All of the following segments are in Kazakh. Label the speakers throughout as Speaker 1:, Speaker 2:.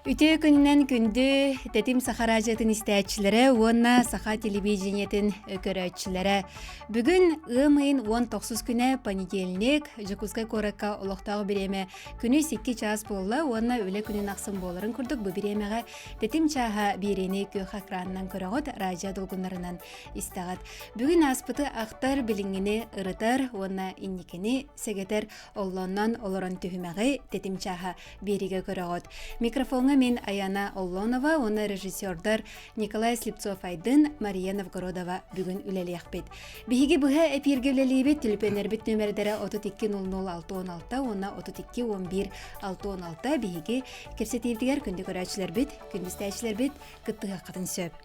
Speaker 1: Үтө күннен күндү тетим сахаражатын истәчиләре, онна саха телевидениятын көрәчиләре. Бүгін ымын 19 күнә понедельник, Жакускай коракка олоқтағы биреме күні 2 час болла, онна өлі күнін ақсын боларын күрдік. Бұ биремеға тетим чаға бирени көк акранынан көрәғыт радио долгунарынан истағат. Бүгін аспыты ақтар билингini ырытар, онна инникени сегетер оллоннан олорон түхімеғи тетим чаға бириге көрәғыт. Микрофонға мен Аяна Оллонова, оны режиссердар Николай Слепцов-Айдын, Мария Новгородова бүгін үлелі ақпет. Бігігі бұға әпергевлелі бет түліпенербет нөмірдері 32-00-616, оны 32-11-616, бігігі кепсетевдігер күнді көрәчілер бет, күндістәчілер бет, күттіға қатын сөп.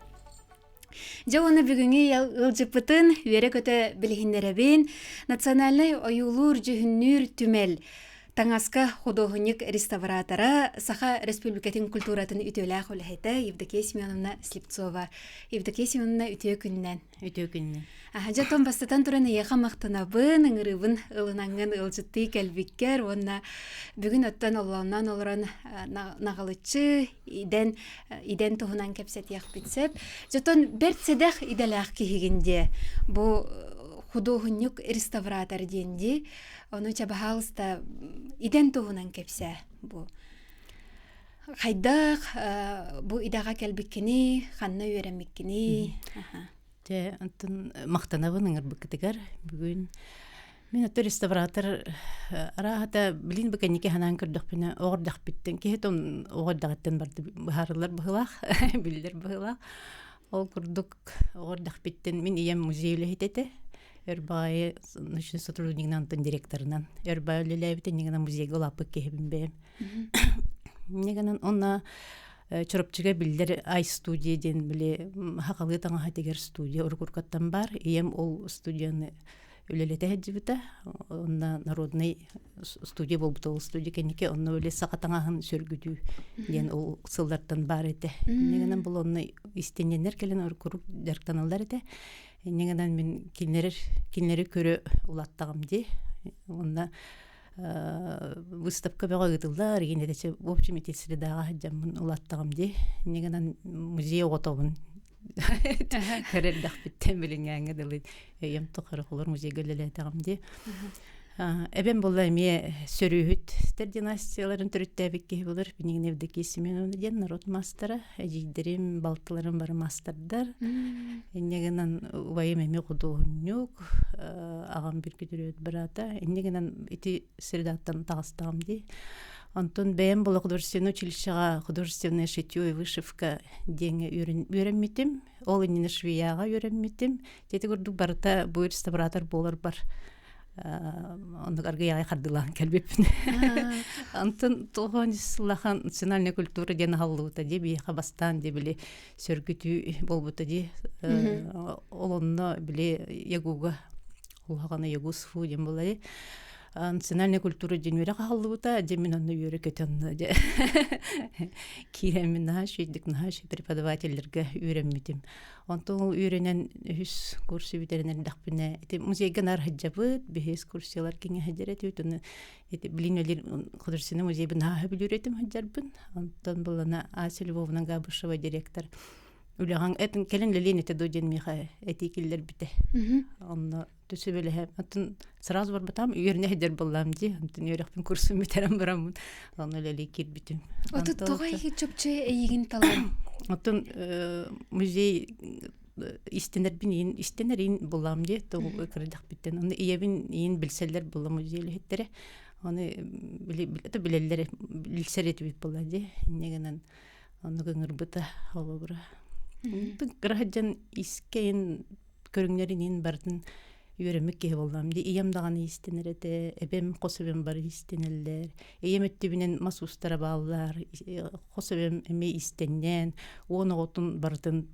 Speaker 1: Жауыны бүгінгі ұлжыпытын өре көті білігіндеребен национальный ойулур жүхіннүр түмел Таңаска художник реставратора Саха Республикатын культуратын ütөләк үләйті Евдокия Семеновна Слепцова. Евдокия Семеновна үтө күннен.
Speaker 2: Үтө күннен.
Speaker 1: Жаттон бастатан тураны яқа мақтанабын, ыңырыбын ылынаңын ылжытты кәлбіккер, онна бүгін өттен оланнан олыран нағылычы иден тұғынан кәпсет яқ бітсеп. Жаттон бәртседәқ иделәқ кейгенде. Бұл художник реставратор денде. Оны чабахалыста иден туғынан кепсе. Бұл қайдақ, бұл идаға кәлбіккені, қанна өйрәміккені.
Speaker 2: Мақтанабын ыңыр бүкітігер. Бүгін мен өтті реставратор арағата білін бүкәнеке ханан көрдіқ біне оғырдақ біттен. Кехет он оғырдағыттен барды бұхарылар бұғылақ, білдер бұғылақ. Ол көрдік оғырдақ біттен мен ием музейлі хететі. Өрбайы научный сотрудникнан антон директорынан. Өрбайы леләбітен негана музейға лапы кехебін бәйім. Негана онна чорапчыға білдер ай студияден біле хақалы таңа хатегер студия ұрқұрқаттан бар. Ием ол студияны өлелеті әджібіті. Онна народный студия болбыты ол студия кәнеке. Онна өле сақатаңағын сөргүдүү ден ол сылдартан бар еті. Негана бұл онна истененер келен ұрқұрық жарқтаналар еті. Негенен мен кинлери көрө улаттагым ди. Онда выставка бага гытылдар, генедече в общем эти средага жамын улаттагым ди. Негенен музей отобун. Керелдак биттен билингенге диле. Ем токарыклар музейге лелетагым ди. Эбен болла эме сөрүһүт тер династияларын төрүттәбекке булыр. Бинин Евдокия Семеновна ден народ мастера, әҗидерим балтыларын бар мастердар. Эннегенен вайым эме художник, агам бир көтөрөт брата. Эннегенен эти средаттан тагыстагым ди. Антон бәйем болла художественное училищега художественная шитье и вышивка денге үйренмитим. Ол инне швеяга үйренмитим. Тети көрдүк барта бу реставратор болар бар. Ондық арғы яғай қардылан кәлбеппін. Антын тоғанысылақан национальная культура ден ғалуыта де, бейқа бастан де біле сөргіту болбыта де. Олонна біле ягуға, олғағана ягусфу ден болай. Национальная культура ден өрі ғалуыта, демен онны өрі көтенні де. Кейремін наға шүйдік, наға шүй преподавательдерге үйренмедім. Онтон ол үйренен үз курсы битерінен дақпіне. Музейген ар хаджабыд, бейіз курсиялар кеңе хаджарет өйтіні. Білін өлер художественный музейбін наға біл үйретім хаджарбын. Онтон болана Ася Львовна Габышева директор. Үліған әтін кәлін лелен әті дойден меға әті келдер біті. Онны төсі бөлі әм. Онтын сразу бар бітам, үйеріне әдер болам де. Онтын үйрекпен курсын бітерім барамын. Онны лелей кер бітім.
Speaker 1: Оты тоғай чөпчі әйігін талам?
Speaker 2: Онтын музей истенер ең болам де. Тоғы кірдіқ біттен. Онны иебін ең білселер бола музейлі хеттері. Оны білелері білсер еті бит бола де. Негенен оны көңір бұта олы бұра. Граджан искейін көріңнерінен бардың үйремік кей болам. Иемдаған истенер еті, әбем қосыбем бар истенелер. Ием өттібінен масустара балылар, қосыбем әме истеннен, оны ғотын бардың,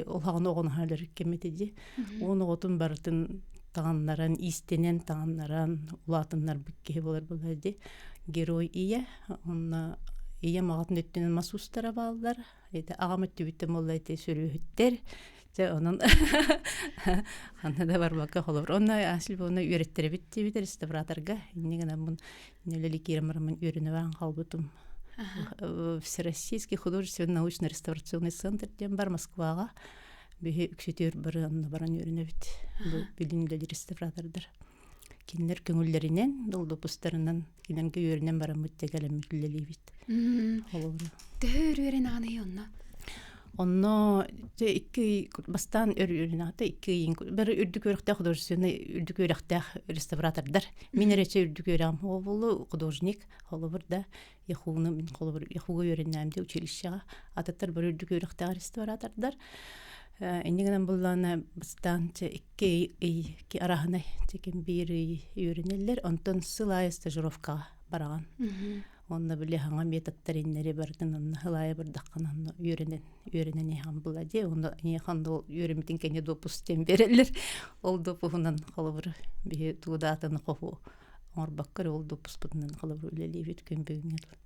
Speaker 2: олғағын оғын халер кеметеді. Оны ғотын бардың тағанларан, истенен тағанларан, ұлатынлар бүк кей болар болады. Герой ие, оны ие мағатын өттінен масустара балылар. Ағам өтті бүттім олай сөрі Onun anada var bakka olur. Ona asıl bunu ürettirebitti bir restoratorga. İnne gene bun neleri kiramın ürünü var kalbutum. Всероссийский художественный научно-реставрационный центр ден бар Москвага. Бихи үксетер баран өрүнөбүт. Бу билимдер реставратордар. Кинлер көңүлләринен, долдопустарынан киненге өрүнөн барамыт тегелем билелибит.
Speaker 1: Төрүрен аны онна.
Speaker 2: Онно икки бастан өрүнөтө икки бир үрдүк өрөктө художественный үрдүк өрөктө реставратордар. Мен рече үрдүк өрөм. Ол болу художник, холобурда яхуны мен холобур яхуга өрүнөмдө училищега ататтар бир үрдүк өрөктө реставратордар. Энегенен буллана бастан икки арахана текен бир өрүнөлөр, онтон сылай стажировка барган. Онда биле хаңа методтариннери бардын, онна хылая бардаккан үйренен ехам булади. Онда ехамда ол үйремитин кене допустен берелер. Ол допуһунан холобур бие туудатыны коху. Орбаккар ол допустунан холобур үлелебит көмбөгүнөр.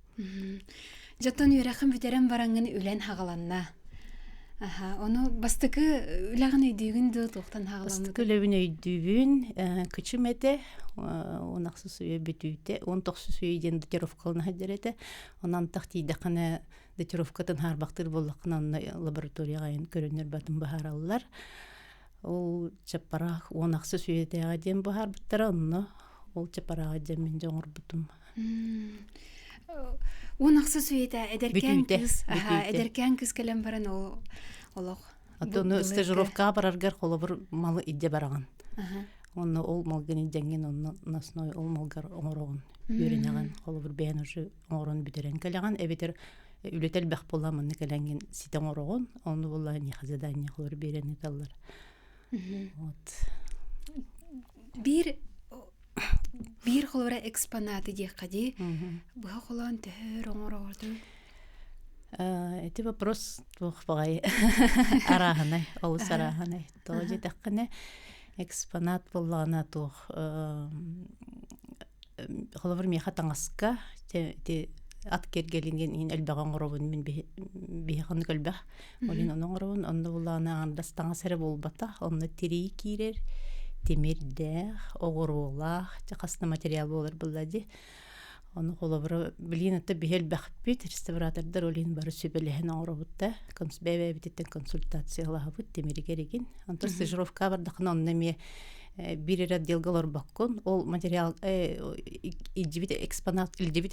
Speaker 1: Жаттан үйрәхим битерен бараңын үлен хагаланна. Оны бастыкы үләгін өйдігін ді тоқтан хағаламды?
Speaker 2: Бастыкы үләгін өйдігін күчіметі, онақсы сөйе бітүйді, 19 сөйден датировкалына хәддереті. Онан тақтейдіқіні датировкатын харбақтыр болықынан лабораторияға айын көрінер батын бағаралылар. Ол чапарақ 19 сөйдегі ден бағар бұттара, онны ол чапараға ден мен жоңыр бұтым.
Speaker 1: Он ақсы сөйді әдеркен кіз кәлем баран олық.
Speaker 2: Оны стажировка бараргар қолы малы идде бараған. Оны ол малгын идденген, оны насной ол малгар оңырығын үйренеген. Қолы бір бәйін ұжы оңырығын бүдерен кәлеген. Әбетер үлетел бәқ боламын кәленген ситен оңырығын. Оны болай не қазадан не қолыр берен еталар.
Speaker 1: Бир холора экспонаты декади. Бұға қолан төр оңыр орды.
Speaker 2: Это вопрос двух багай. Араханай, олус араханай. Тоже таққаны экспонат болғана тух. Холовар меха таңасқа ат кергелинген ин әлбаған ғырауын мен бейхан көлбәқ. Олин оның ғырауын, онды болғана аңдас таңасары болбата. Онды тирей кейрер. Темирдә, оғырулақ, қасына материал болар бұллади. Оны қолабыры білген өтті бейел бәқпет, реставратордар олин бары сөбелеген оғырабытта, бәйбәйтеттен консультациялағы бұд, темірге реген. Антыр стажировка бардақын онына ме бір отделгалар баққын, ол материал, илдебет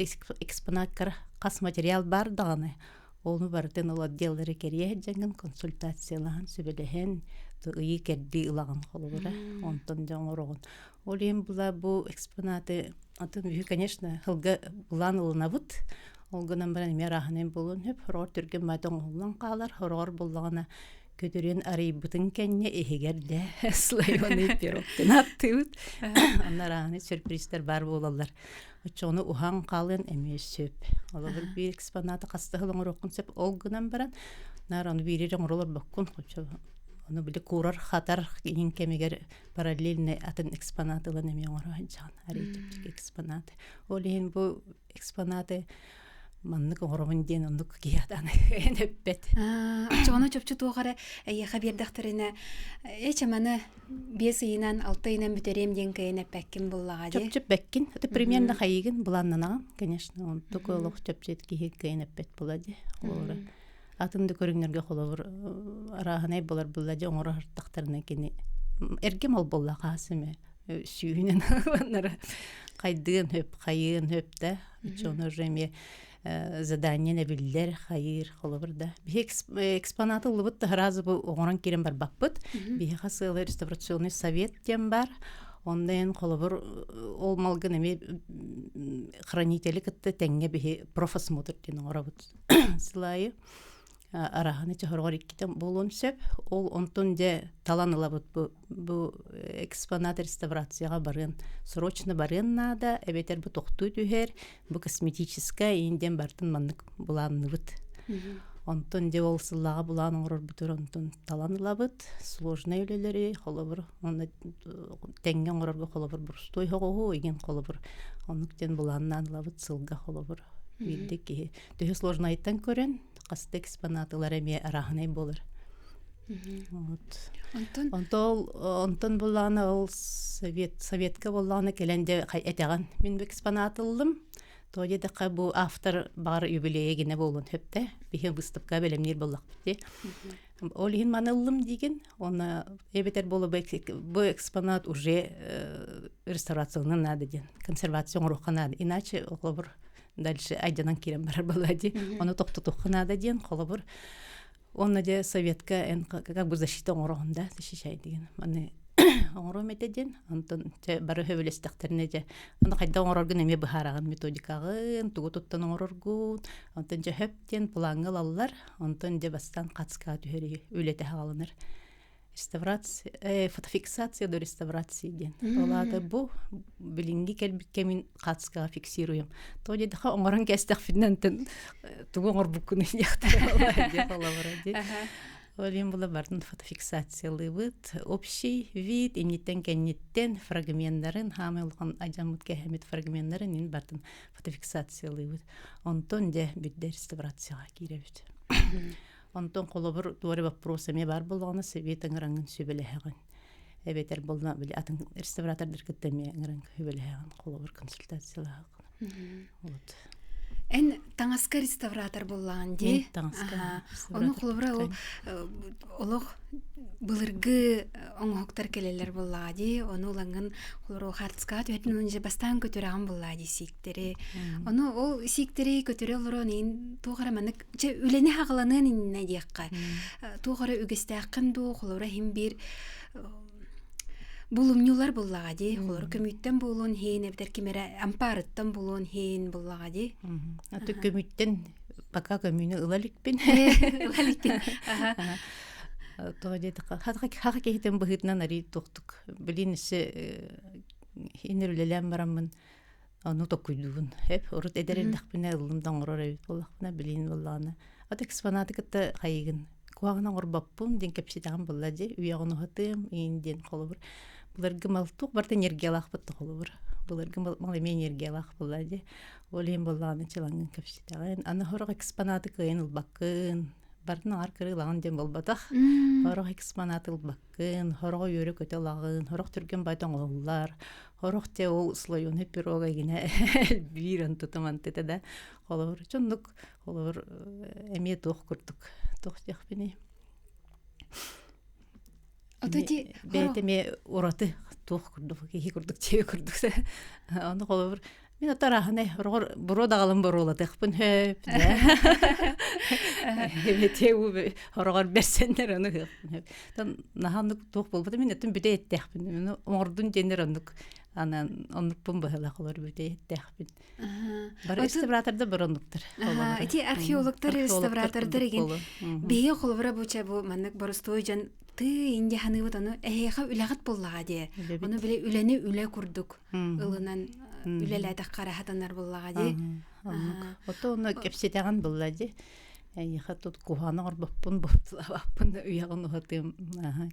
Speaker 2: экспонаттар қас материал бар дағаны. Оны бардын ол отделдары кере жаңын консультациялаған сөбелеген, ый керди ылаган холобура онтон жоңорогон олем була бу экспонаты атын бүү конечно хылга булан улнабыт олгонан баран мераханен болун хеп хорор түрген матон улан калар хорор буллагана көтөрөн арыйбытын кенне эгерде слайоны пироктен аттыбыт анараны сюрприздер бар болалар очону ухан калын эмес сөп олар бир экспонаты кастыгылың рокун сөп олгонан баран наран бирирен оролор баккун хочо. Оны білі курар хатар ең кемегер параллельный атын экспонатылы неме оңырған жан, аритептік экспонаты. Ол ең бұл экспонаты маннық оңырған ден ондық кейадан өппет.
Speaker 1: Жоғаны чөпчі туғары қабердіқтеріне әчеманы 5 айынан 6 айынан бүтерем ден кейін әппәккін бұллаға де?
Speaker 2: Чөпчіп бәккін. Это примерно қайығын бұланнанаған, конечно. Он тұқы олық чөпчет кейін әппет болады. Атымды көріңнерге қолабыр арағанай болар бұлладе оңыр артақтарына кені әргем ол болла қасыме сүйінен қайдығын хөп, қайығын хөп да үчоны жеме заданиян әбілдер қайыр қолабыр да экспонаты ұлы бұтты ғыразы бұл оңыран керен бар бақпыт бейі қасылы реставрационный совет дем бар ондайын қолабыр ол малғын әме хранителі кітті тәңге бейі профосмотр ден оңыра бұт сылайы араханы чахоргор иккитен болон сөп ол онтон де таланылабыт бу экспонат реставрацияга барын срочно барын нада эбетер бу токту түһер бу косметическая инден бартын маннык буланыбыт онтон де ол сыллага булан орор бутур онтон таланылабыт сложный үлелери холобур оны тенген орорго холобур бурстой хогоо иген холобур онуктен буланнан лабыт сылга холобур билдики төһө сложнайттан көрөн касты экспонатылар эме араханай болор. Онтон булланы ол советка булланы келенде этеган мен экспонат ылдым. Тоди да бу автор бар юбилейе гене болун хепте. Бихе выставка белемнер боллак бите. Олин маныллым деген, оны эбетер болу бу экспонат уже реставрационный надо ден, консервацион руха надо. Иначе олобур дальше айданан кирен барар балади. Оны топтотуха надо ден, холобур. Он де советка, как бы защита оңорогунда, защищай деген. Маны оңором этеден, антон бары хөвелестектерне же. Аны кайда оңороргун эме бахараган методикагын, тугу туттан оңороргун, антон же хөптен плангыл аллар, антон де бастан катска түһери үлете хагаланыр. Реставрация, фотофиксация до реставрации ден. Олады бу билинги келбитке мин катска фиксируем. Тоди даха оңорон кестек финнантен тугу оңор букуны яктар алады халавради. Олим була бардын фотофиксациялы бит, общий вид, имниттен кенниттен фрагменттарын, хамылган ажамут кехемет фрагменттарын ин бардын фотофиксациялы бит. Онтон де бидде реставрацияга киребит. Онтон колобур туары вопросами бар болгону себет аңраңын сөбелехеген. Эбетер болна биле атын реставратордор кеттеме аңраңын сөбелехеген колобур консультациялар. Вот.
Speaker 1: Эн таңаска реставратор боллан ди. Оны колобура олох былыргы оңоктар келелер боллади. Оны уланган колобура хартска төтүн өнже бастан көтөрөгөн боллади сиктери. Оны ол сиктери көтөрө олорон тугара манык же үлене хагаланын инне диякка. Тугара үгестәккин ду колобура хим бир булумнюлар боллагади, холор көмүттен болун хейн, эбитер кимере ампарыттан болун хейн боллагади.
Speaker 2: Аты көмүттен пока көмүнү ылаликпин.
Speaker 1: Ылаликпин.
Speaker 2: Тоди хага кейтен быгытнан ари токтук. Билин исе хинерлелем барамын. Аны токуйдун. Хеп урут эдерелдакпине ылымдан орор боллакпына билин болланы. Аты экспонаты кытта хайгын. Куагына орбаппын ден кепситаган боллади. Уягыны хатым инден колобур. Буларга малтук барта энергиялах бутты холобур. Буларга мал эме энергиялах боллади. Олим болланы чылангын кепситаган. Аны хорог экспонаты кыйын ылбаккын. Бардын аркырылаган ден болбатах. Хорог экспонаты ылбаккын. Хорого йөрө көтөлагын. Хорог түрген байтан оллар. Хорог те ол слоюны пирога гине бир антутаман тетеде. Холобур чондук. Холобур эме тох курдук. Тох жакпини.
Speaker 1: Отоди
Speaker 2: бетеме ураты тох курдук, ки курдук, чебе курдук. Аны колобур мен атарахне буро дагалым бурола текпин хөп. Эбете у хорогор берсендер аны хөп. Тан нахандык тох болбоду мен этим бүдө эттекпин. Мен ордун жендер ондук анан ондукпун бахала колор бүдө эттекпин. Бар реставраторда борондуктар.
Speaker 1: Эти археологтар реставратордор деген бее колобура буча бу маннык борустой жан ты инде ханыбыт аны эхеха үлегат боллага ди. Оны биле үлени үле курдук. Ылынан үлеләдә карахатанар боллага ди.
Speaker 2: Ото оны кепсетаган боллади. Эхе тут куханы орбаппын боптулаппын уягын хатым.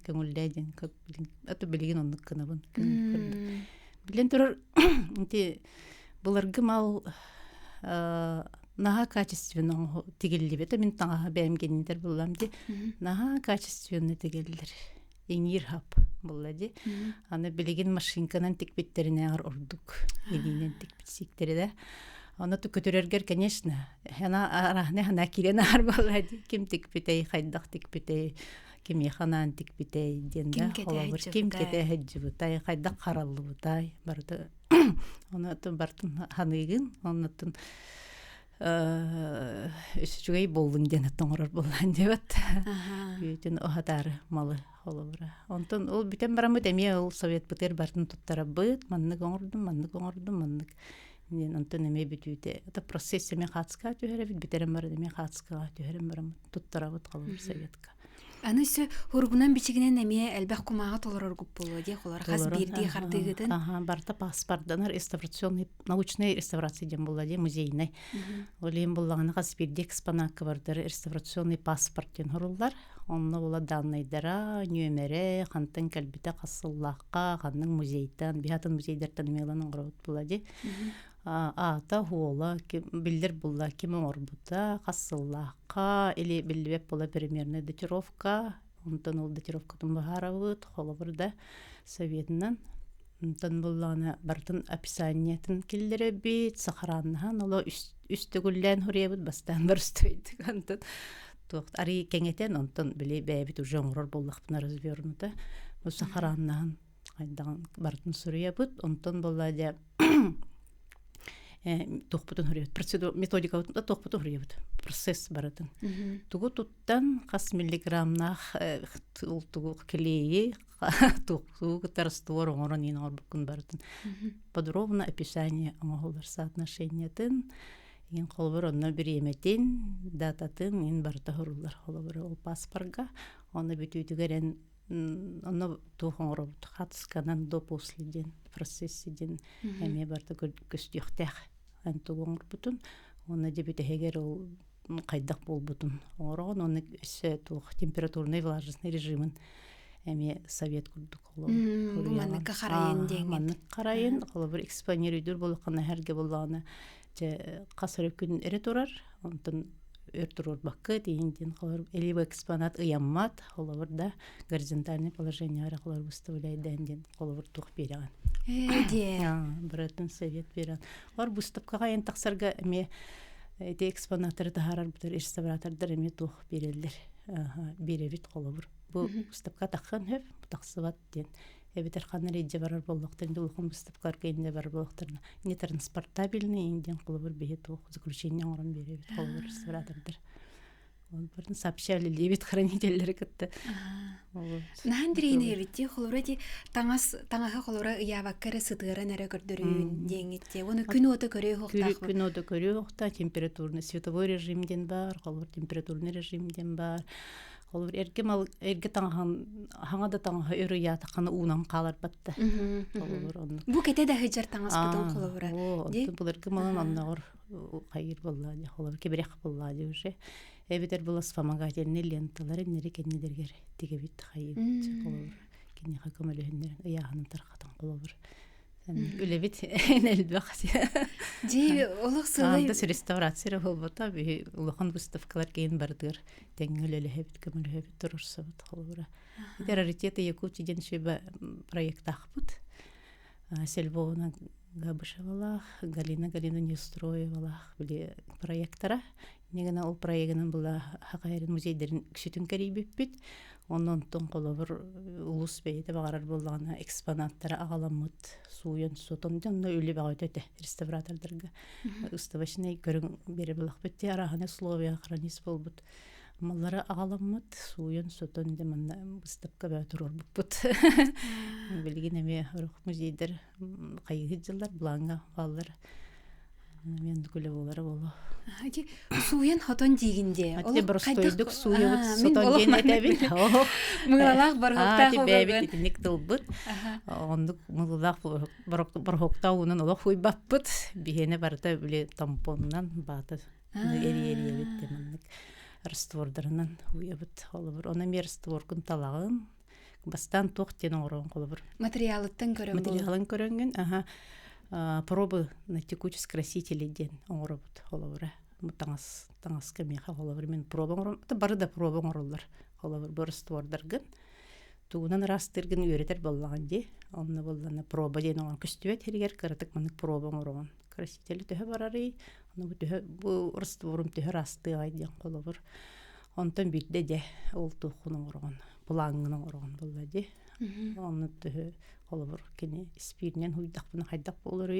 Speaker 2: Көңүлдәден көп билин. Аты билген ондук кынабын. Билен турар инде буларгы мал наха качественно тигеллибет мен таңа бәймгендер булламди. Наха качественно тигеллер. Эңир хап буллади. Аны билеген машинканан тикпеттерине ар ордук. Элинен тикпетсиктери да. Аны көтөрөргөр, конечно. Хана арахне хана кирен ар буллади. Ким тикпетей хайдак тикпетей. Ким яханан тикпетей денда. Ким кете хаджыбытай, хайдак караллыбытай. Барды. Аны бартын ханыгын, анатын үсүгөй болдун денеттен орор боллан дебет. Бүтүн охатары малы холобура. Онтон ол бүтен барамыт эме ол совет бытыр бартын туттара быт, маннык оңордум. Мен онтон эме бүтүтэ. Это процесс эме хатска түһөрөбүт, битерем бар эме хатска түһөрөм барам туттара быт холобур советка.
Speaker 1: Аны сө хургунан бичигинен эме элбэх кумага толорор гуп болду ди, холор хас бирди хардыгытын.
Speaker 2: Барта паспорттан реставрационный научный реставрация дем болду, музейный. Олем боллаганы хас бирди экспонатка бардыр, реставрационный паспорт ден хоруллар. Онны бола данныйдара, нөмере, хантын калбита касыллакка, ханның музейтан, бихатын музейдерден меланын гробут болду. Ата хуола билдер булла ким орбута касыллакка или билбеп була примерно датировка, онтон ол датировкатын бахарабыт холобурда советнан Тан буллана бартын описаниятын киллере бит сахараннахан ола үстөгүллән хуребит бастан барстойд кантын туक्त ари кеңетен онтон били бәбит уже оңрор боллакпына развернута бу сахараннахан айдан бартын суребит онтон булладя тохпутун хуребит процедура методика тохпутун хуребит процесс баратын тугу туттан кас миллиграмнах тугу клеи тугу тарствор оңорон ин орбукун бартын подробно описание оңолор соотношениятын ин колбор онно бир эметин дататын ин барта хорулар холбор ол паспорга оны бүтүтүгерен онно тухоңоробут хатсканан до последен процессиден эме барта көстүктэх антугоңор бутун оны дебитегер ол кайдак болбутун орон оны тух температурный влажностный режимин эме совет курдук
Speaker 1: манны карайын деген
Speaker 2: манны карайын холбор экспонируйдур болкана херге болганы же касыр күн эре турар онтон өртүрөр бакка дейиндин холбор элиб экспонат ыяммат холбор да горизонтальное положение аракылар выставляет дендин холбор тух берген биратын совет берген олар выставкага ен таксарга эме эти экспонаттарды тахарар бутер реставратордор эме тух берелдер беребит холбор бу выставка таккан хөп таксыбат ден эбитер ханар эдже барар боллоктор дулкун выставкалар кейинде бар боллокторна не транспортабельный инден холбор бехет тух заключение орун беребит холбор реставратордор он бирин сообщали лебит хранительдер кытты
Speaker 1: нандрейне битти холборати таңага холбора ыябаккара сытыгара нере көрдөрүн деңитте оны күн ото көрө хоктак
Speaker 2: күн ото көрө хокта температурный световой режимден бар холбор температурный режимден бар холбор эрге таңга да таңга өрөя таканы уунан калар батта холбор оны
Speaker 1: бу кете да хыжар таңас бутун холбора
Speaker 2: бул эрге малан аннагор кайыр боллады холбор кеберек боллады уже эбитер була вспомогательный ленталары нере кеннелергер тигебит хайып холбор кенне хакамалыгындар ыягынын таркатан холбор үлебит энелбак
Speaker 1: же олох сылай
Speaker 2: анда реставрация болбота би улахан выставкалар кейин бардыр теңгелеле хебит көмөлөбүт турурсабыт холбора раритеты якутиден шеба проект ахпут Сельвовна Габышевалах, Галина Нестроевалах были проектора. Негана ол проектынан была хакайрын музейдерин күшүтүн керибиппит. Онон тон колобур улус бейте багарар болгана экспонаттары агаламыт суйын сотон жанна үлү багыты реставратордорга. Уставачный көрүн бере булак битти арахана условия хранис болбут. Маллары агаламыт суйын сотон деманна выставка бәтурор буппут. Билген эме музейдер кайгы жылдар бланга баллар. Мен күлө болары боло.
Speaker 1: Аки суйын хотон дигинде.
Speaker 2: Ати простойдук суйыбыт сотон денетебит.
Speaker 1: Мылалак баргакта
Speaker 2: хобы. Бебит ник дылбыт. Ондук мылалак баргакта унун олох хуйбаппыт. Бихене барда биле тампоннан баты. Эри бит демек. Раствордарынан хуйыбыт холбур. Она мерстворкун талагын бастан токтен орон холбур.
Speaker 1: Материалыттан көрөн.
Speaker 2: Материалын көрөнгөн. Пробы на текучесть красителей ден оңоробут холобура. Таңас кемеха холобур мен проба оңором. Та бары да проба оңороллар холобур бөрствордаргын. Тугунан растыргын үйретер боллаган ди. Онна боллана проба ден оңор күстүбет хергер кыратык мынык проба оңорогон. Красители төһө барары. Аны бу растворум төһө расты айден холобур. Онтон бирде де ол тухун оңорогон. Булаңын оңорогон боллади. Онны төһө холобур кене спирнен хуйдакпына хайдак болору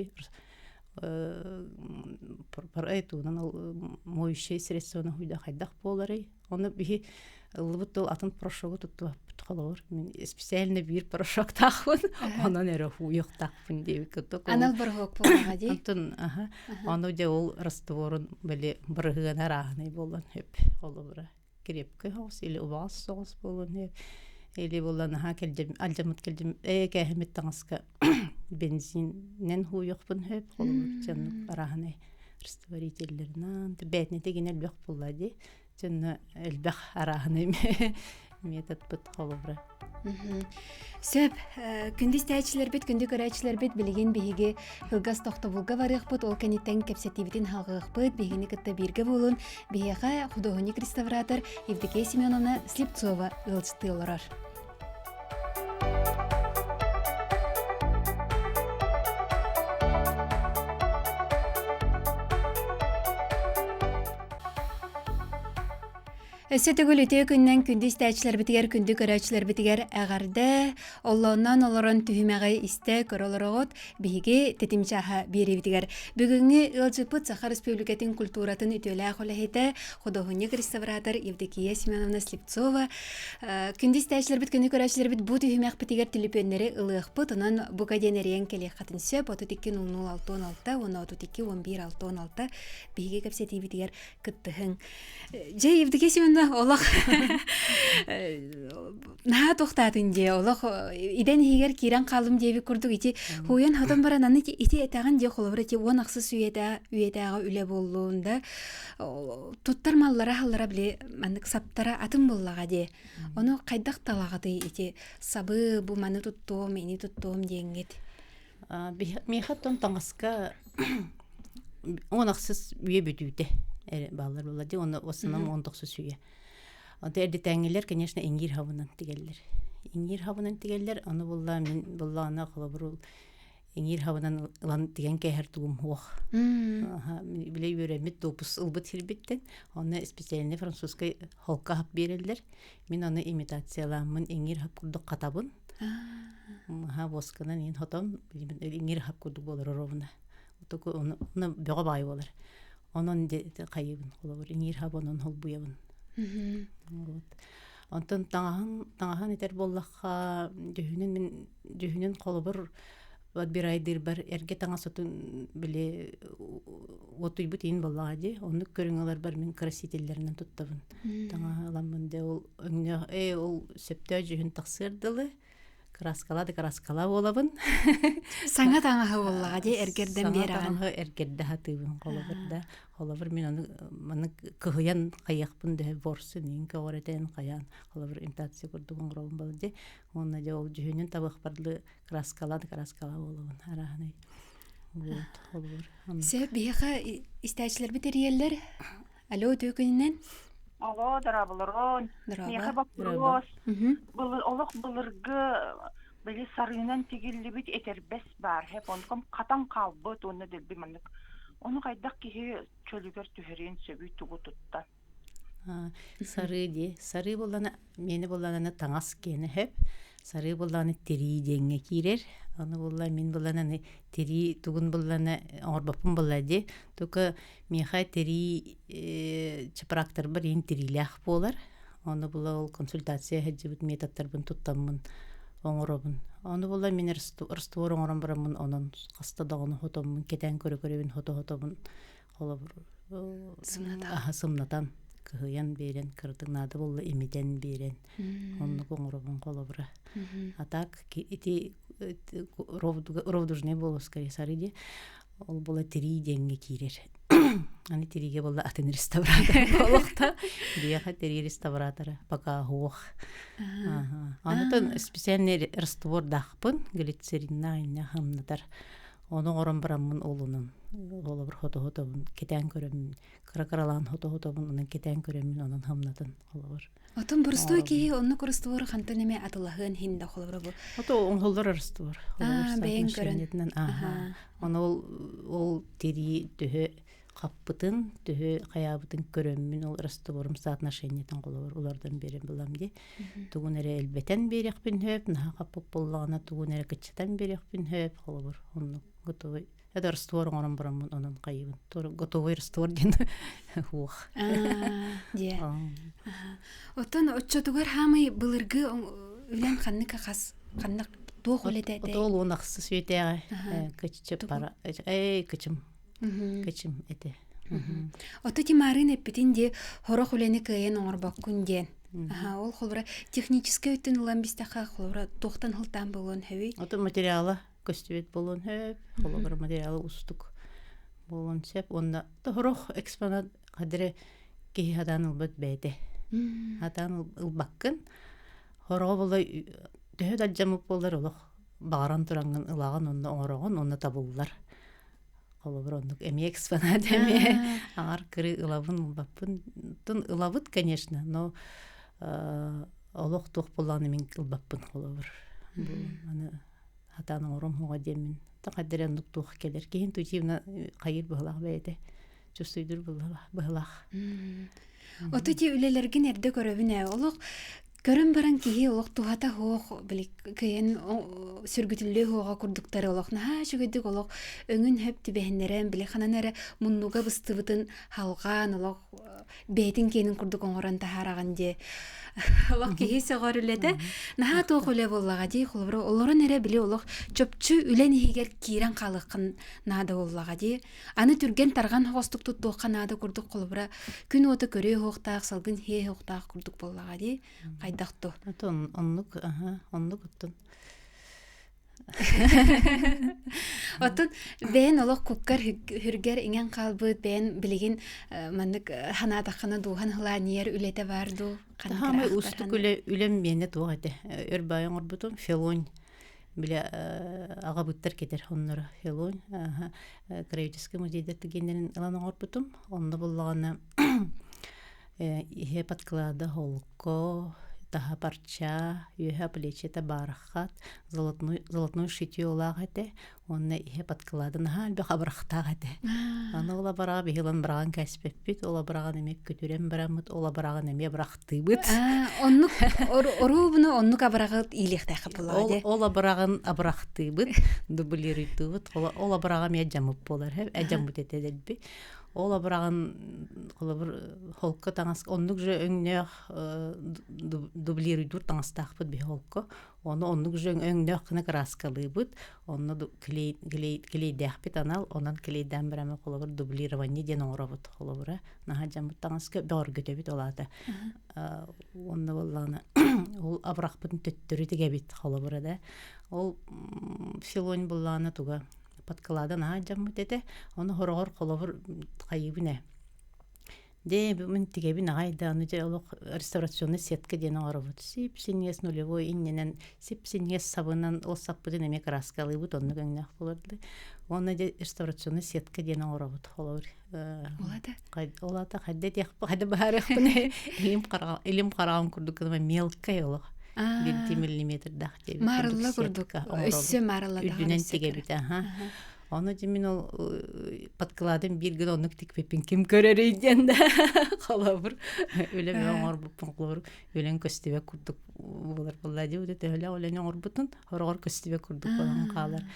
Speaker 2: парайтунан моющее средствоны хуйда хайдак болору оны бихи лыбыттыл атын порошогу тутту холобур мен специально бир порошок тахын онан эре хуйук тахпын деп көтөк
Speaker 1: анал баргок болгага ди
Speaker 2: антон аны де ол растворун беле бырыгына рахны болгон хеп холобур крепкий хос или убас соус болгон хеп или боллана хакелдем алжамат келдем кехмет таңаска бензиннен хуйукпун хөп холбур жанны араханы растворительлеринан бетне деген элбек буллади жанны элбек араханы метод бит холбур
Speaker 1: сөп күндүз тәчилер бит күндү көрәчләр бит билеген биһиге хылгас тохтобулга барык бит ол кенеттен кепсетибитин хагык бит бигени кытта бирге болун биһига художник реставратор Евдокия Семеновна Слепцова ылчты олорар. Сөтөгөл үтө күннен күндү истәчләр битигәр, күндү көрәчләр битигәр әгәрдә, Аллаһнан олорон түһүмәгә истә көрөлөрөгөт биһиге тетимчаһа бири битигәр. Бүгүнге ылжыпыт Саха Республикатын культуратын үтөлә холехете художник реставратор Евдокия Семеновна Слепцова. Күндү истәчләр бит, күндү көрәчләр бит бу түһүмәк битигәр телепөннәре ылыгпыт, онан бу каденерен келе хатын сөп, 32 оны 32 биһиге кепсети битигәр кыттыһың. Жей Евдокия Семеновна олох наха тохтатын же олох иден хигер киран калым деби курдук ити хуян хатан баран аны ити этаган же холобра ти он аксыз үйетага үле болуунда туттар маллара халлара биле мандык саптара атын боллага де ону кайдак талагаты ити сабы бу маны туттуум мени туттуум деңгет
Speaker 2: михаттон таңаска онаксыз үйе бүтүүте балар болады оны осынам 19 сүйе. Онда эрди тәңгелер, конечно, эңгир хавынан тигеллер. Эңгир хавынан тигеллер, аны булла мен булла ана кылыбыр эңгир хавынан лан тиген кәһәр тугум хуах. Биле йөремит допус ылбыт хирбиттен, аны специальный французский холка хап берелдер. Мен аны имитацияламын эңгир хап курдук катабын. Восканан ин хотом эңгир хап курдук болор ровна. Отоку оны бөгө бай болор. Onun de kayıbın olur. İngir habonun hol buyabın. Ondan tağahan eter bollakka dühünün kolubur bir aydır bar erge tağa sotun bile otuybut in bolladı. Onu körüngüler bar min krasitellerinden tuttabın. Tağa alamın de ol önne ol septe dühün taksırdılı. Краскала болабын.
Speaker 1: Саңа таңа боллага де эргерден бераган.
Speaker 2: Саңа эргерде хатыбын колобурда. Колобур мен аны кыгыян каякпын де борсын инке оретен каян. Колобур имитация курдугун робун болду. Онна же ол жүнүн табак барлы краскала болабын. Араны. Вот, колобур.
Speaker 1: Се биха истәчләр битериелләр. Алло, төкүннән.
Speaker 3: Алло, дорабылырон. Неха бакырос. Олох булыргы били сарыйнан тигилли бит этербес бар. Хеп онком катан калбыт оны делби мандык. Оны кайдак кихи чөлүгөр түһөрен сөбүй тугу тутта.
Speaker 2: Сары болланы мени болланы таңас кени хеп. Сары болланы тери деңге кирер. Аны болла мен болланы тери тугун болланы орбапын боллади. Тока мехай тери чапрактар бар ен терилях болар. Аны болла ол консультация хеджибит методтарбын туттаммын оңоробын. Аны болла мен растор оңором барамын онон кастадагыны хотоммун кетен көрө-көрөбүн хото-хотомун холобур. Сымнатан кыян берен кырдыгнады болла эмиден берен. Онну оңоробун холобура. А так ити ровдужне болос скорее ол бола тери деңге кирер. Аны териге болла атын реставратор болохта. Бияха тери реставратора пока хуох. Анытын специальный раствор дахпын глицеринна айна хамнатар. Оны орон барамын олунун. Олобур хото-хотобун кетен көрөмүн. Каракаралан хото-хотобун онун кетен көрөмүн онун хамнатын олобур.
Speaker 1: Отон бурстой ки онны курстур хантын эме атылахын хинда холбур бу.
Speaker 2: Ото оңголдор раствор.
Speaker 1: Бейин көрөн.
Speaker 2: Оны ол тери төһө каппытын төһө каябытын көрөмүн ол растворым соотношениятын колор улардан берем булам ди. Тугун эре элбетен берекпин хөп, наха капып боллагана тугун эре кычтан берекпин хөп колор. Онну готовый. Это раствор оңором барамын онун кайыбын. Готовый раствор ден хух.
Speaker 1: Де. Отон отчотугар хамай былыргы үлен ханныка хас ханнык туох олете.
Speaker 2: Ол онаксы сөйтеге кычып бара. Кычым. Кычым эте.
Speaker 1: Ото тимарын эппитинде хорох үлени кыйын оңорбак күнден. Ол холбура технический өтін улан бистаха холбура тохтан хылтан болгон хөбүй.
Speaker 2: Ото материалы көстүбет болон хөп, холбура материалы устук болон сеп, онда хорох экспонат кадре ки хадан ылбыт бейте. Хадан ылбаккын хорого болой төһө даджамып болар олох багаран туранган ылаган онда оңорогон онда табыллар. Холбура ондук эми экспонат эми ар кыры ылабын баппын. Тун ылабыт, конечно, но олох тух боланы мен ылбаппын холбур. Аны хатаны ором хуга демин. Тақадыран тух келер. Кейін тутивна кайыр быхлах бейте. Чувствуйдур быхлах.
Speaker 1: Отути үлелерген эрде көрөбүнэ олох көрөн баран киһи олох тухата хоох билик кыйын сүргүтүллүү хоога курдуктары олох наха шүгэдик олох өңүн хөп тибэһиннерен билик хананары муннуга быстыбытын халгаан олох бээтин киэнин курдук оҥорон тахараган дии олох киһи сөҕөр үлэтэ наха туох үлэ боллага дии холбура олорон эре били олох чөпчү үлэн иһигер киирен халыккын наада боллага дии аны түрген тарган хоостукту туохха наада курдук холбура күн ота көрөө хоохтаах салгын хие хоохтаах курдук боллага дии кайдахту
Speaker 2: оннук оттун
Speaker 1: Отун бен олох куккар хүргер иңен калбыт бен билигин маннык ханатахана духан хланиер үлете барду
Speaker 2: Хамы устук үлем мене тугате. Өрбайын орбутум фелонь биле ага буттар кетер хоннора фелонь. Краеведческий музейде тигеннерин алан орбутум. Онда буллагана ihe подклада холко таха парча, юха плечета барахат, золотной шитье улагате, онна ihe подкладын халбе хабрахтагате. Аны ола барага бихилан бараган каспеппит, ола бараган эмек көтүрен барамыт, ола бараган эме брахтыбыт.
Speaker 1: Оннук орубуну оннук абрагат илихтахы булады.
Speaker 2: Ола бараган абрахтыбыт, дублируйтыбыт, ола барага ме жамып болар, жамып этедилби. Ола бараган холка таңас оннук же өңнөх дублируйдур таңастаахпыт би холка. Оны оннук же өңнөх кына краскалыбыт, онны клейдяхпит анал, онан клейден бараме холобур дублирование ден оңробут холобура. Наха жамбыт таңаска бор көтөбүт олады. Онны болланы ол абрахпытын төттөрү тегебит холобура да. Ол филонь болланы туга подкладан аажаммыт эте, оны хорогор холобур кайыбыне. Де мен тигебин агайда аны же олох реставрационный сетка ден оробут. Сип-синьес нулевой инненен сип-синьес сабынан ол саппытын эме краскалыбыт, онны көңнөх болорды. Оны же реставрационный сетка ден оробут холобур. Олата кайда тияхпы, кайда баарыхпыны илим караган курдукканыма мелкай олох. 1 миллиметр дах дебит.
Speaker 1: Марылла курдук. Өссө марылла дах.
Speaker 2: Үдүнен тигебит, Оны жемин ол подкладын бир гын онук тикпепин ким көрөр ийден да. Холобур. Өлем оңор буппун колобур. Өлен көстүбө курдук болар боллади. Өтө өле өлен оңор бутун. Хорогор көстүбө курдук болан калар.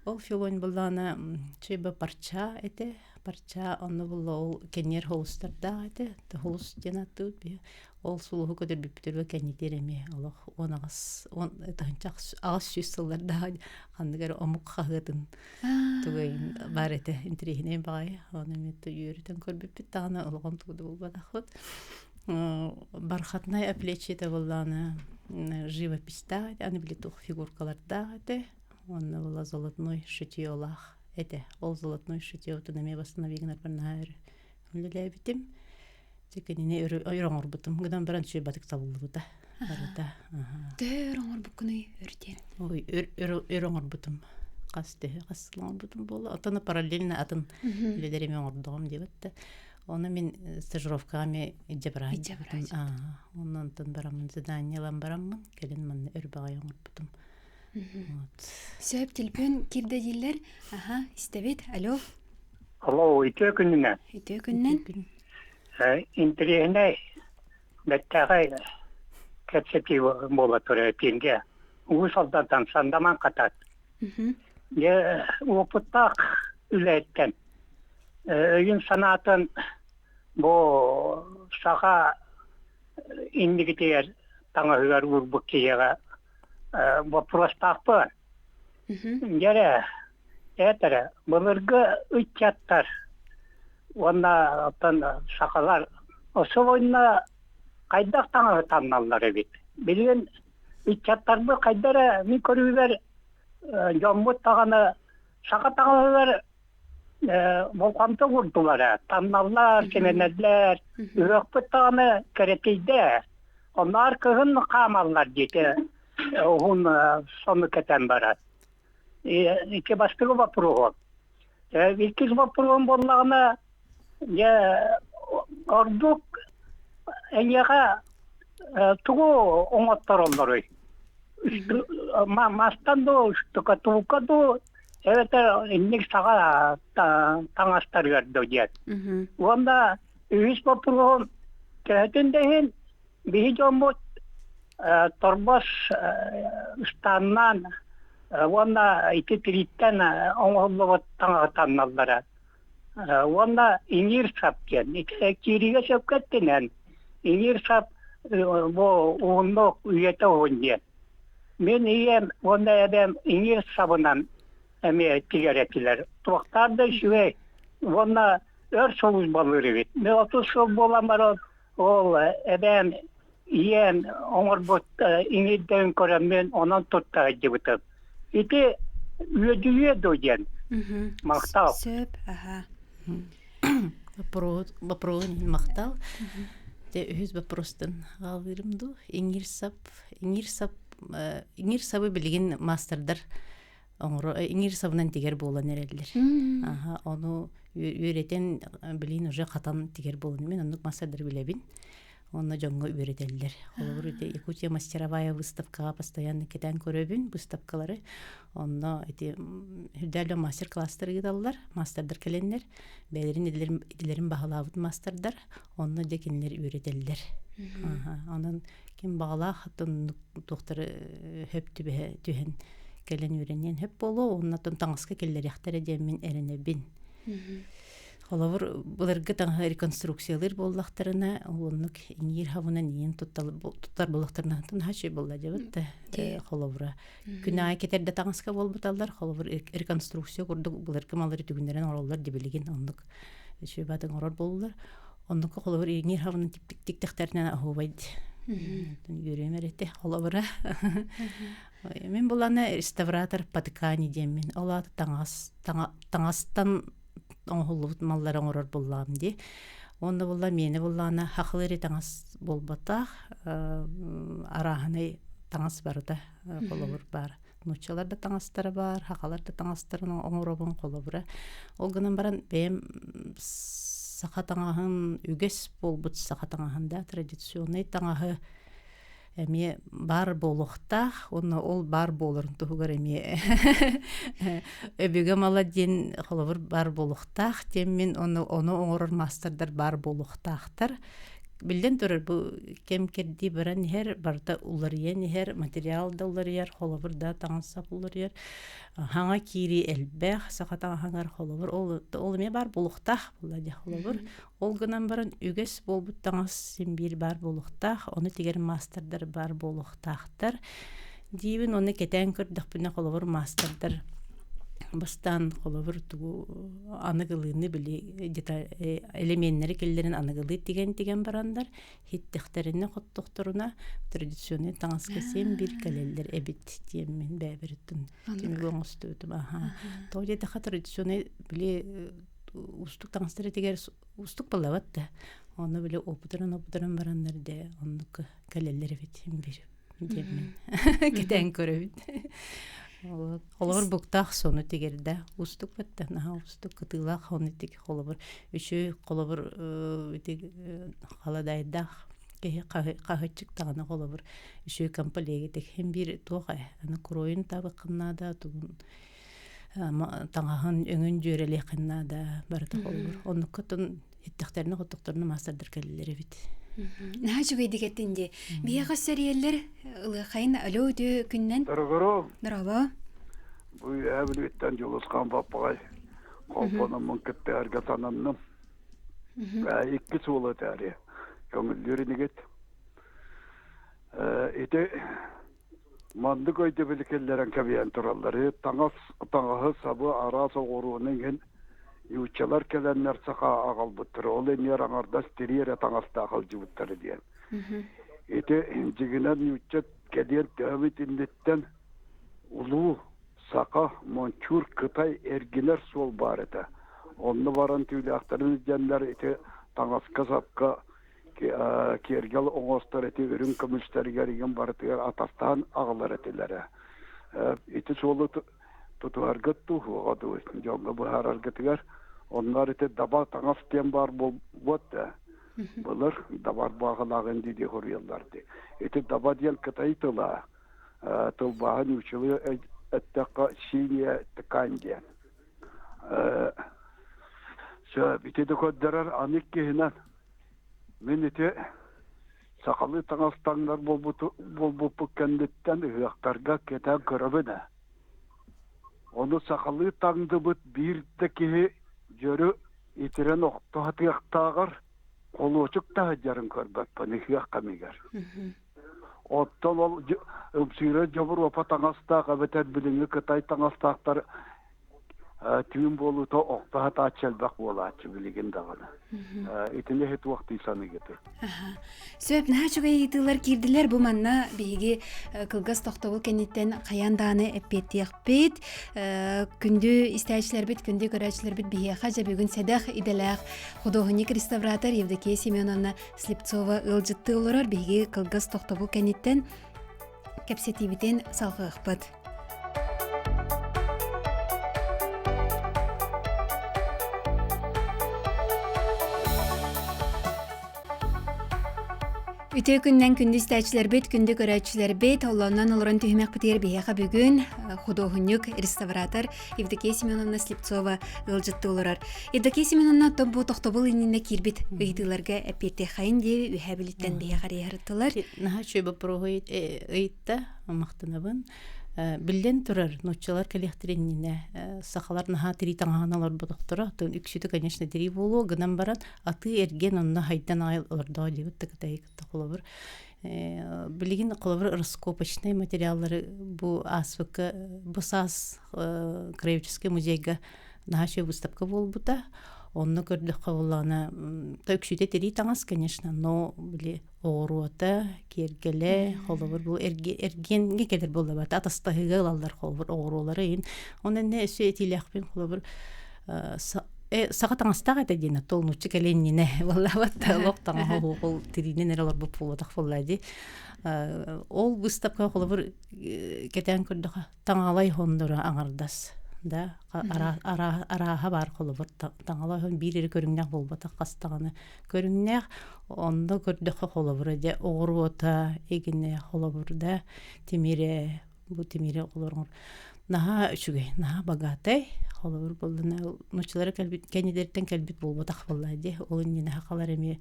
Speaker 2: Ол филонь буллана чөйбө парча эте. Парча онны булла ол кенер холустарда эте. Холус денатты би. Ол сулуһу көтөр биптөргө кенетереме. Аллах онагас он этанчак агас сүсөллөрдө кандыгар омук хагытын. Тугайын бар эте интригине бай. Аны метте юрүтөн көрбүп тагына олгон тугду болбадахыт. Бархатнай плечите булланы живописта, аны билетух фигуркаларда эте. Онны була золотной шитье олах эте. Ол золотной шитье отунеме восстановигнар барнаар. Үлеле битим. Текенене ойроңор бутум. Гыдан баран чөй батык табылды бута. Барыта.
Speaker 1: Төрөңор букуны өртен.
Speaker 2: Ой, ойроңор бутум. Кастылаңор бутум болу. Атаны параллельно атын үлелереме оңордугам дебетте. Оны мен стажировками жабырай. Онан тан барамын, заданиялан барамын. Келен мен өрбагай оңор бутум.
Speaker 1: Сөп телефон кирде дилер. Истебит. Алло.
Speaker 4: Алло, ите күнүнө.
Speaker 1: Ите күннен.
Speaker 4: Интерьерне беттагай кепсетив болот пинге. Усалдан сандаман катат. Же опыттак үлеттен. Өйүн санатын бо сага индигитер таңа хыгар урбуккега вопрос таппы. Жере этере былыргы үчаттар. Онда оттан сакалар особойна кайдак таңа танналар бит. Билген үчаттарды кайдара мен көрүбөр жоммут таганы сака тагылар волканты вурдулар. Танналар, кененедлер, өкпөт таганы керетейде. Onlar kızın kamallar dedi. Onun sonu keten barat. İki başka vapuru. İlk vapurun bollağına orduk enyağa tuğu onatlar onları. Mastan da üstüka tuğuka da evet innik sağa tangastar verdi diye. Onda üç vapurun Тәһәтендәһен биһи жоммут торбос станнан вона ити триттен оңоллот таңатанналлара. Вона инир сапкен, кириге сөпкеттенен. Инир сап бо ууннок үйете оонье. Мен ием вона эбем инир сабынан эме тигеретилер. Туактарды шүе вона өр соғыз балыры бит. Мен 30 жыл боламар ол эбем ием оңор бот инирден көрем мен онан туттага жибытып. Ити үйөдүйе доген. Мактау.
Speaker 1: Сөп, аха.
Speaker 2: Вопрос мактал. Те үз вопростан алырымды. Иңир сабы билген мастердар оңро иңир сабынан тигер болан эрелдер. Аха, оны үйретен билин уже катан тигер болан мен ондук мастердар билебин. Оны жоңго үйретелдер. Олар Якутия мастеровая выставкага постоянно кетен көрөбүн выставкалары. Онно эти хүддәле мастер-класстар гидаллар, мастердар келеннер, бәлерин идилерин баһалабыт мастердар, онно декенлер үйретелдер. Анан ким багала хатын доктор хөптүбе түһен келен үйренен хөп боло, оннотон таңыска келлер яхтара демин эренебин. Олар буларга таңга реконструкциялар боллактарына, олоннук иңир хавына нен туттар боллактарына тын хачы болла дебитте. Холовра. Күнай кетерде таңыска болбуталлар, холовр реконструкция курдук буларга малары түгүннәрен ороллар дибилеген оннук. Шөбатын орор болулар. Оннук холовр иңир хавына тиктектеринен ахубайд. Юремерете холовра. Мен буланы реставратор Паткани демин. Олар таңастан оңғылуыт маллары оңырар боллам де. Онда болла мені болланы хақылары таңас болбатақ, арағыны таңас барда қолауыр бар. Нучаларда таңастары бар, хақаларда таңастарының оңырабын қолауыры. Ол гынан баран бәйім сақа таңағын үгес болбыт сақа таңағында традиционный таңағы эми бар болуқтақ, ол бар болырын тұғығыр эми өбігі маладен қолавыр бар болуқтақ, теммен оны оңырыр мастердар бар болуқтақтар. Білден тұрыр, бұл кемкерді бірін хер барда улар ен, хер материалда улар ер, қолавыр да таңысап улар ер. Хаңа кири әлбәқ, сақатан хаңар қолавыр, ол еме бар болуқтақ болады қолавыр. Ол гынан баран үгес болбут таңас симбир бар болуқтақ, оны тегер мастердар бар болуқтақтар. Дейбін оны кетен көрдік бұны қолавыр мастердар. Бастан қолавыр тугу анығылыны білі, элементтері келдерін анығылы деген барандар, хиттіқтеріне қоттықтырына традиционный таңасқа сен бір кәлелдер әбет деймін бәбіріттін. Темі оңысты өтім. Тоғде тақа традиционный білі устук таңастары тегер устук балаватты. Оны білі опытырын барандар де онлық кәлелдер әбет бір деймін. Кетен көрөбін. Олар бұқтақ соны тегерді. Устук бәтті. Устук қытылақ оны тег қолабыр. Үші қолабыр қаладайдақ. Қағытчық тағына қолабыр. Үші кампалеге тег. Хем бір тоға. Күройын табы қыннада. Таңағын өңін жөреле қыннада. Барыта қолабыр. Оны күтін еттіқтеріні құттықтарыны мастердар кәлілері бет.
Speaker 1: Наға жүгей дегеттінде. Бияға сәриелер қайын әлі өді күннен? Дұрабы.
Speaker 5: Бұл әбілеттен жолысқан баппағай. Қолпаның мұн күтті әрге сананным. Екі солы тәрі. Көңілдері негет. Еті манды көйді білікелерін кәбейен тұралары. Таңағы сабы арасы оруының ген Ючалар келеннер сақа ағал бұттыр. Ол енер аңардас терері таңаста ағал жібіттірі дейін. Еті жігінен ючат кәден тәуіт иннеттен ұлу сақа Мончур Қытай әргінер сол бар еті. Онны баран түйілі ақтарын жәнлер еті таңасқа сапқа кергел оңостар еті өрін көмілістер еген бар етігер атастан ағалар етілері. Еті солы тұтуарғыт тұғы ғады жоңғы бұхар арғытығар. Onlar ete daba tağas tem var bolda. Bunlar dabar bağlağın dedi horiyallardı. Ete daba diyen kıtayı tıla. Tılbağın uçulu etteka şiniye tıkan diyen. Bitede koddarar anik ki hinan. Men ete Sakalı tangastanglar bolbup kendinden ıhaktarga keten köröbüne. Onu sakalı tangdıbıt bir de jörü itiren oktuhatıyaktagar koluçuk da jarın körbet panihiyak kamiger. Ottan ol öpsüre jabur opa tangasta kabeter bilingi kıtay tangastaqtar tüyün bolu to oktuhat açelbak olaçı biligin dağına. İtine het vakti sanı getir.
Speaker 1: Сөп наһа чугай итылар кирдилер бу манна биги кылгас тохтобул кенеттен каянданы эппеттиях бит күндү истәчләр бит күндү көрәчләр бит бие хажа бүгүн седах иделах художник реставратор Евдокия Семеновна Слепцова ылжытты олорар биги кылгас тохтобул кенеттен кепсетибитен салгыгпыт. Үтө күннен күндү истәчләр бит, күндү көрәчләр бит, Аллаһнан олорон төһмәк битер бияха бүгүн художник реставратор Евдокия Семеновна Слепцова ылжытты олорар. Евдокия Семеновна бу тохтобул инне кирбит ыйтыларга әпетте хайын ди үһәбилиттен бияха ярыттылар.
Speaker 2: Наһа чөбө прогойт ыйтта мактанабын. Билден турар ноччалар коллекторинне сахалар наһа тири таңаналар бодоктора. Тон үксүтө, конечно, тири болу гынан баран аты эрген онна хайдан айларда дибит тагтай колобур. Билигин колобур раскопочный материаллары бу АСВК Бусас краеведческий музейга наһа выставка болбута. Онны көрдүк кабыллана төкшүтө тири таңас, конечно, но били оруата кергеле холобур бу эргенге келер болбат. Атастагы алалар холобур орулары ин. Онун не сөйтилякпин холобур сагатаңастага дедина толнучу келеннине валлаватта локтаңа хол тиринен эралар бу полотак боллади. Ол выставка холобур кетен көрдүк таңалай хондора аңардас. Да араха бар холобур таңалай бир көрүңнәк болбата кастаганы көрүңнәк онда көрдүк холобур де оруота эгине холобур да тимире бу тимире олорун наха үчүгөй наха багатай холобур болдуна нучулары келбит кенедерден келбит болбата боллайды ол эмне хакалар эми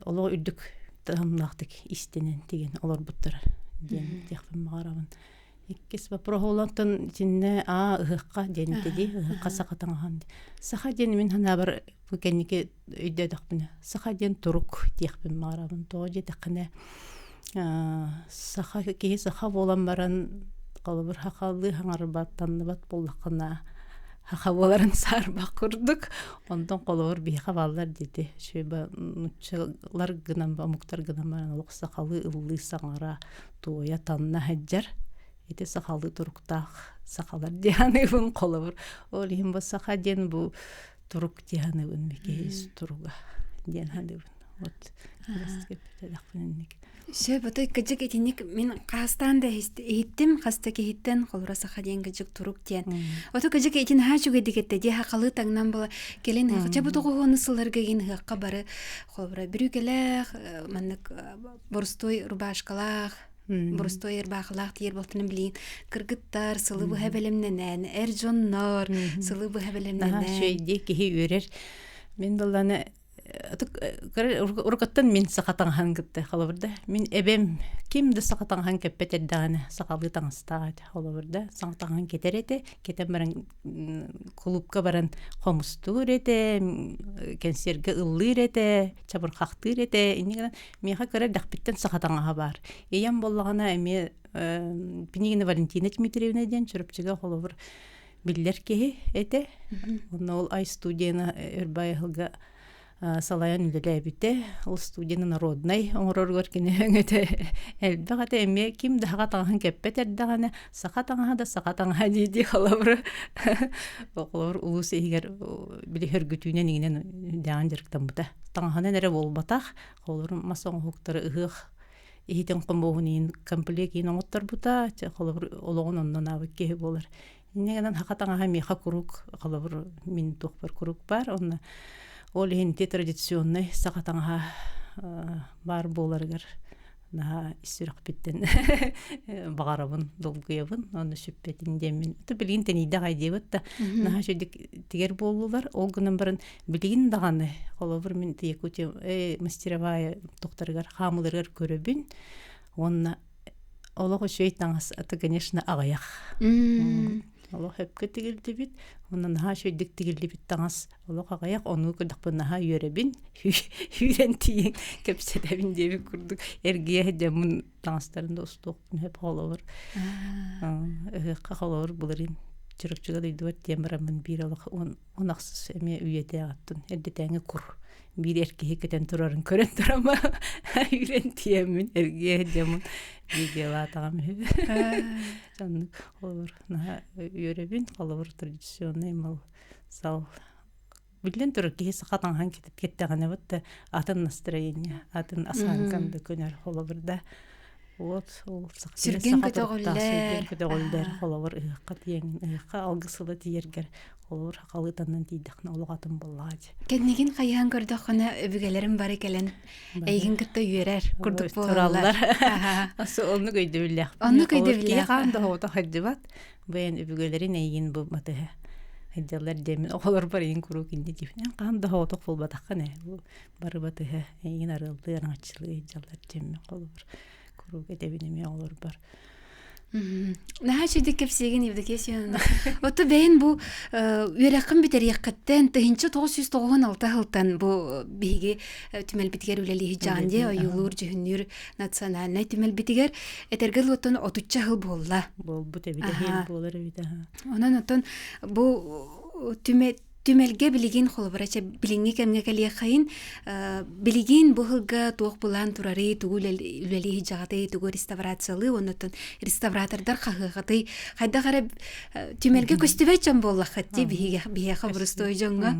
Speaker 2: оло үрдүк тамнактык истенен деген олор буттар ден текпен магарабын. Иккес вопроголантан жинне ыхка дентеди ыхка сакатаңхан. Саха ден мен хана бар бүкеннике өйдө дакпын. Саха ден турук текпен марабын тожи такына. Саха ки саха болан баран калбыр хакалы хаңарбаттан бат боллакына. Хака боларын сарба курдук. Ондан колор биха балдар деди. Шөбө нучалар гынан ба муктар гынан баран олук сакалы ыллы саңара тоя танна хаджар. Ите сахалды туруктах сахалар дианыбын колобур. Ол хим саха ден бу турук дианыбын мекейс туруга дианыбын. Вот раскептедакпынник.
Speaker 1: Сөбөтөй кыжык этиник мен кастан да эттим, кастаки хиттен колора саха ден кыжык турук ден. Ото кыжык этин хачуге дигетте де хакалы таңнан бала келен чабутогоны сыларга ген хакка бары колора бүрүгеле маннык борстой рубашкалах Бурустой эрбахлах тиер болтунун билин кыргыттар сылы бу хабелемненен эржоннор сылы бу хабелемненен
Speaker 2: шөйде ки өрер мен баланы ургаттан мен сакатаңхан гытты халыбырда мен эбем кимди сакатаңхан кеппетердаганы сакалы таңстаат халыбырда сакатаңхан кетерете кетен баран клубка баран комустур эте кенсерге ыллыр эте чабырхактыр эте инеген меха көрөр дакпиттен сакатаңга бар эям боллагана эме Пинигина Валентина Дмитриевна ден чурупчуга халыбыр биллер ки эте ол ай студияна эрбайылга салаян үлелебите ол студияны народный оңорор кине өңөтө элбегате эме ким дага таңхан кеппетердаганы сакатаңа да сакатаңа диди халабыр оклор улус эгер били хөргүтүнөн игинен даган жырыктан бута таңхана нере болбатах олор масон хуктары ыгых ихитен комбоунин комплектин оңоттор бута халабыр ологон оннон абыкке болор инегенен хакатаңа меха курук халабыр мин тохпар курук бар онна ол хинти традиционный сакатаңа бар боларгар наха исүрәк биттен багарабын долгуябын оны шүппетин демин то билгин тенийде гайдебет та наха шөдик тигер болулар ол гынан барын билгин даганы холовыр мен Якутия мастеровая доктаргар хамылыргар көрөбүн онна олого шөйтаңас это конечно агаяк олог хөпкө тигилди бит онан наха шөйдик тигилди бит таңас олог агаяк ону көдөхпүн наха үйөрөбүн үйрен тиин кепседебин деби курдук эргие демин таңастарында устук хөп холовыр холовыр булырын чырыкчыга дыйдыбат тембрамын бир олог онаксыз эме үйете аттын эрдетеңи кур бир эркеге кетен турарын көрөн турама үйрен тиемин эргие демин видео тагам жанны холовыр на үйөрөбүн холовыр традиционный мал сал билен турки сакатан кетип кеттегане вот атын настроение атын асанканды көнөр холовырда вот ол
Speaker 1: сүрген көтөгөлдөр
Speaker 2: холовыр катыен алгысылы тиергер холовыр хакалытанан тийдакна олгатын боллааж
Speaker 1: кеннигин каян көрдөкөне өбүгелерим бар экелен эйгин кытта үйөрөр курдук болалар
Speaker 2: onu көйдөбүлле
Speaker 1: onu көйдөбүлле
Speaker 2: кандай хоото хаджыбат бен өбүгелерин эйгин бу маты хадjallar демин оголор бар эйгин куру кинди дифнен кандай хоото болбатаккане бары баты эйгин арылды аңачылы хадjallar демин колор куру кетебинеме олор бар
Speaker 1: наха шүдик кепсеген евдокесияны оту бейин бу үйрәккын битер яккаттен тыгынчы 996 жылдан бу биги түмел битигер үлели жанде аюлур жүһүнүр национальный түмел битигер этергел отон 30 жыл болла
Speaker 2: бу тебиде хел болар биде
Speaker 1: онан отон бу түмелге билигин холбарача билинге кемге келе кайын билигин бухылга туох булан турары тугул үлели жагаты тугу реставрациялы онотон реставратордар хагыгаты хайда гарап түмелге көстүбөчөн боллахатти бие хабрыстой жоңга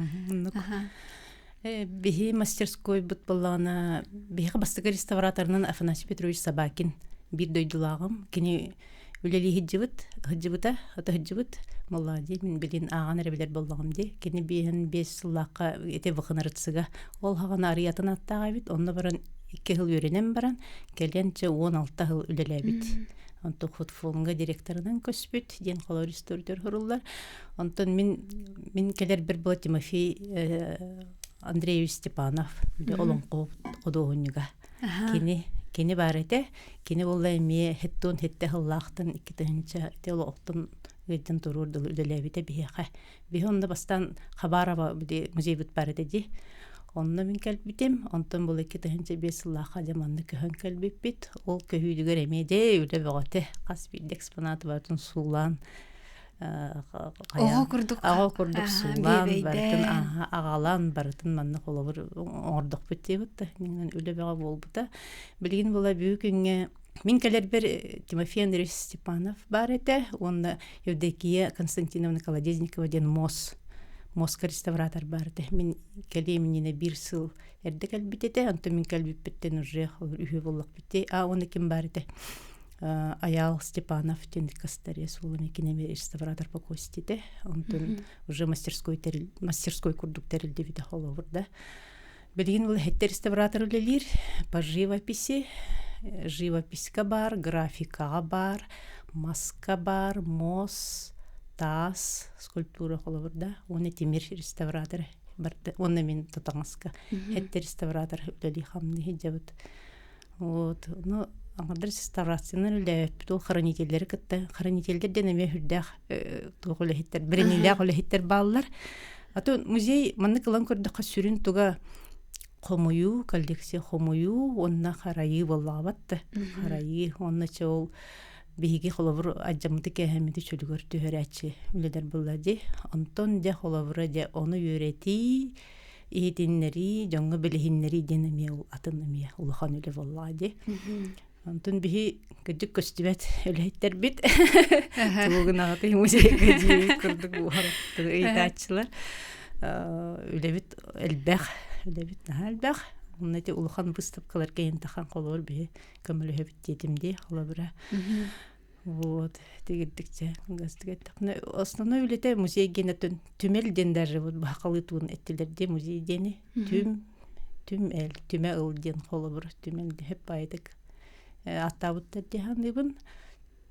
Speaker 2: бихи мастерской бут боллана бихи бастыгы реставраторунан Афанасий Петрович Собакин бир дойдулагым кини үлели хиджибыта ата хиджибыт моллади мен билин аган эребилер боллагым ди кини биен 5 сыллакка эте вахынарытсыга ол хаган ариятын аттага бит онда баран 2 жыл үйренем баран келенче 16 жыл үлелебит онто футболга директорунан көспүт ден колористордор хуруллар онтон мен келер бир бо Тимофей Андреевич Степанов олонко кодогонуга кини барете кини боллай ми хеттон хетте хыллахтын 2-нче телоктун веден турурду үлелебите бихе бихонда бастан хабарова биде музей бут барете ди онна мен келбитем онтон бул 2-нче 5 сыллаха жаманды көхөн келбиппит ол көһүйдүгөр эмеде үле багате каспи экспонат бартын суулан
Speaker 1: ого курдук
Speaker 2: суулан бартын агалан бартын манны холовыр ордук биттебит менен үле бага болбута билгин була бүгүнгө Мин келер бер Тимофей Андреевич Степанов бар эте, онда Евдокия Константиновна Колодезникова ден Моска реставратор бар эте. Мин келемине бир сыл эрде келбитете, анто мин келбиппеттен уже үйө боллак битте. Оны ким бар эте? Аял Степанов ден Кастарес улуны кинеме реставратор по костите. Онтон уже мастерской курдук терилде бите холовурда. Билгин бул хетте реставратор үлелер по живописи. Живописка бар, графика бар, маска бар, мос, тас, скульптура холовурда. Оны темир реставратор барды. Оны мен тотаңаска. Хетте реставратор үлели хамны хиджабыт. Вот, ну, аңардар реставрацияны үлелеп, ол хранительдер кытты. Хранительдер денеме хүрдәк туғылы хеттер, біренелі ғылы хеттер балылар. Ато музей манны кылан көрдіқа сүрін туға Хомою, коллекция хомою, онна харайы боллабатты. Харайы, онна чол биһиги холовур аджамыты кэхэмити чөлүгөр түһөрәчи үледер буллади. Антон де холовура де оны үйрети, иетиннери, жоңга билихиннери денеме атыннеме улахан үле боллади. Антон биһи көдүк көстүбет үлеттер бит. Тугун агаты музейге жии курдук буharapты ыйтачылар. Үлебит элбэх Лебит нахалбах, он эти улахан выставкалар кейн тахан колор бе, көмөлө бит холобра. Вот, тегидикче гастыгеттак. Основной үлете музей генетен түмелден даже вот бакалытын эттилерде музей дени түм эл түмө ыл ден холобра түмелде хеп байдык. аттабыттар диханыбын